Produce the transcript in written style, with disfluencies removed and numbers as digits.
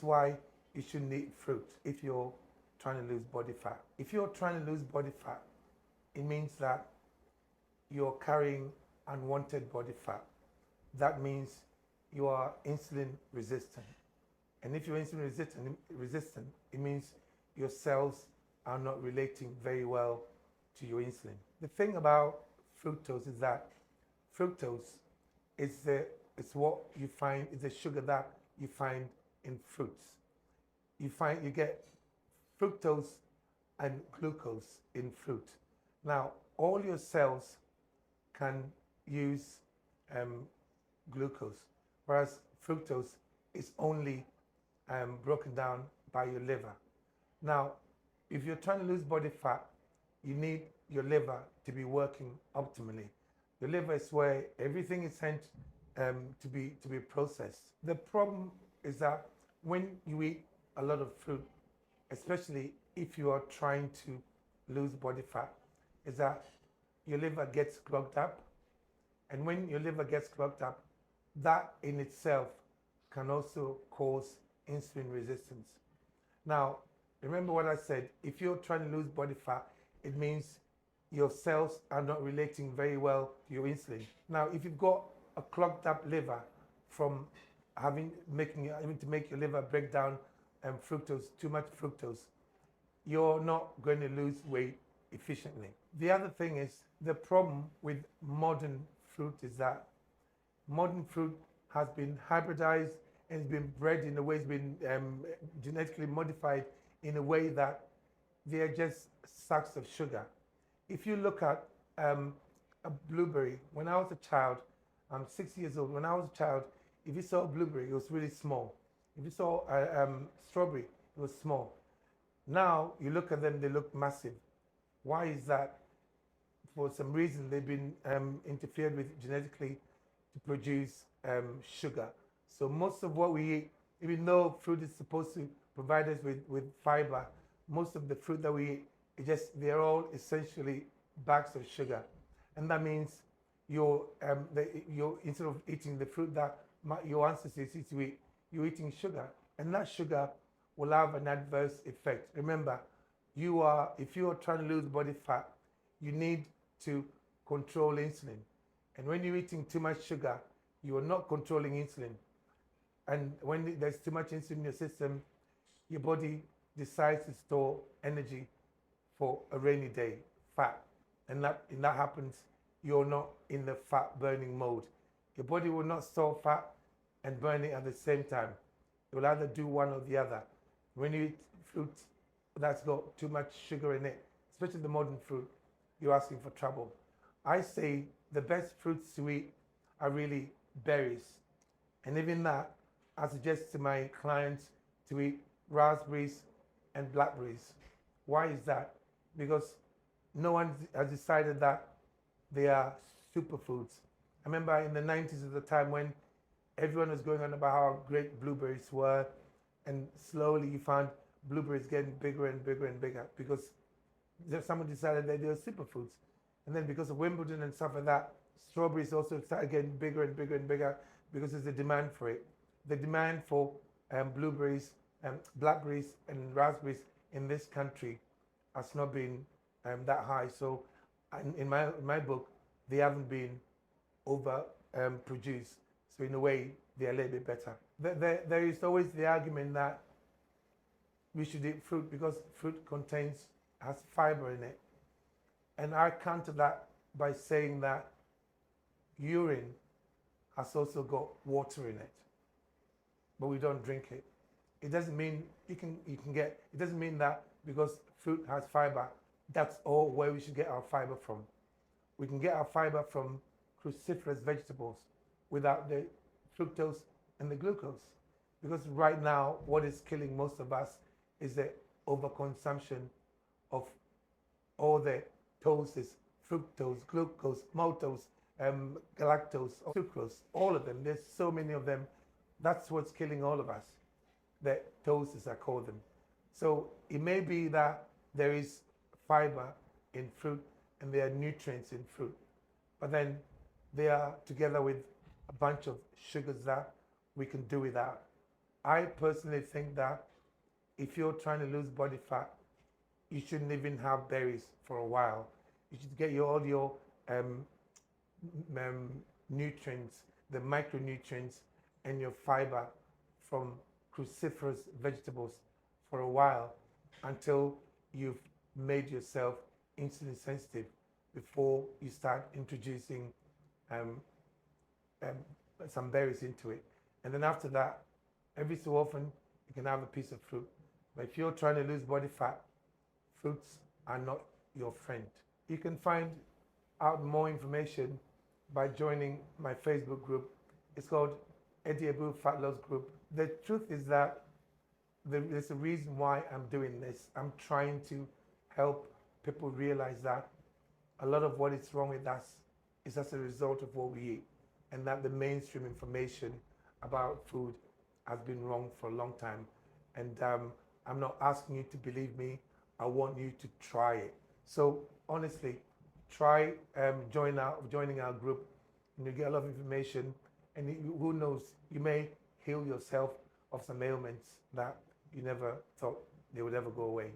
here's why you shouldn't eat fruit if you're trying to lose body fat. If you're trying to lose body fat, it means that you're carrying unwanted body fat. That means you are insulin resistant. And if you're insulin resistant, it means your cells are not relating very well to your insulin. The thing about fructose is that fructose it's what you find is the sugar that you find in fruits. You get fructose and glucose in fruit. Now, all your cells can use glucose, whereas fructose is only broken down by your liver. Now, if you're trying to lose body fat, you need your liver to be working optimally. Your liver is where everything is sent to be processed. The problem is that when you eat a lot of fruit, especially if you are trying to lose body fat, is that your liver gets clogged up. And when your liver gets clogged up, that in itself can also cause insulin resistance. Now, remember what I said, if you're trying to lose body fat, it means your cells are not relating very well to your insulin. Now, if you've got a clogged up liver from having to make your liver break down fructose, too much fructose, you're not going to lose weight efficiently. The other thing is, the problem with modern fruit is that modern fruit has been hybridized and it's been bred in a way, it's been genetically modified in a way that they are just sacks of sugar. If you look at a blueberry, when I was a child, I'm 6 years old, when I was a child, if you saw a blueberry, it was really small. If you saw a strawberry, it was small. Now, you look at them, they look massive. Why is that? For some reason, they've been interfered with genetically to produce sugar. So most of what we eat, even though fruit is supposed to provide us with fiber, most of the fruit that we eat, they're all essentially bags of sugar. And that means you're instead of eating the fruit that your ancestors used to eat, you're eating sugar. And that sugar will have an adverse effect. Remember, if you are trying to lose body fat, you need to control insulin. And when you're eating too much sugar, you are not controlling insulin. And when there's too much insulin in your system, your body decides to store energy for a rainy day, fat. And that happens, you're not in the fat burning mode. Your body will not store fat and burn it at the same time. It will either do one or the other. When you eat fruit that's got too much sugar in it, especially the modern fruit, you're asking for trouble. I say the best fruits to eat are really berries. And even that, I suggest to my clients to eat raspberries and blackberries. Why is that? Because no one has decided that they are superfoods. I remember in the 90s at the time when everyone was going on about how great blueberries were, and slowly you found blueberries getting bigger and bigger and bigger because someone decided that they were superfoods. And then because of Wimbledon and stuff like that, strawberries also started getting bigger and bigger and bigger because there's a demand for it. The demand for blueberries, blackberries and raspberries in this country has not been that high. So in my book, they haven't been over produced. So in a way, they're a little bit better. There is always the argument that we should eat fruit because fruit has fiber in it. And I counter that by saying that urine has also got water in it, but we don't drink it. It doesn't mean it doesn't mean that because fruit has fiber, that's all where we should get our fiber from. We can get our fiber from cruciferous vegetables without the fructose and the glucose. Because right now, what is killing most of us is the overconsumption of all the toases, fructose, glucose, maltose, galactose, sucrose, all of them. There's so many of them. That's what's killing all of us. The toases, I call them. So it may be that there is fiber in fruit and there are nutrients in fruit, but then they are together with a bunch of sugars that we can do without. I personally think that if you're trying to lose body fat, you shouldn't even have berries for a while. You should get all your um, nutrients, the micronutrients, and your fiber from cruciferous vegetables for a while until you've made yourself insulin sensitive before you start introducing um, um, some berries into it. And then after that, every so often, you can have a piece of fruit. But if you're trying to lose body fat, fruits are not your friend. You can find out more information by joining my Facebook group. It's called Abbew Fat Loss Group. The truth is that there's a reason why I'm doing this. I'm trying to help people realize that a lot of what is wrong with us is as a result of what we eat, and that the mainstream information about food has been wrong for a long time. And I'm not asking you to believe me. I want you to try it. So honestly, try joining our group, and you get a lot of information. And who knows, you may heal yourself of some ailments that you never thought they would ever go away.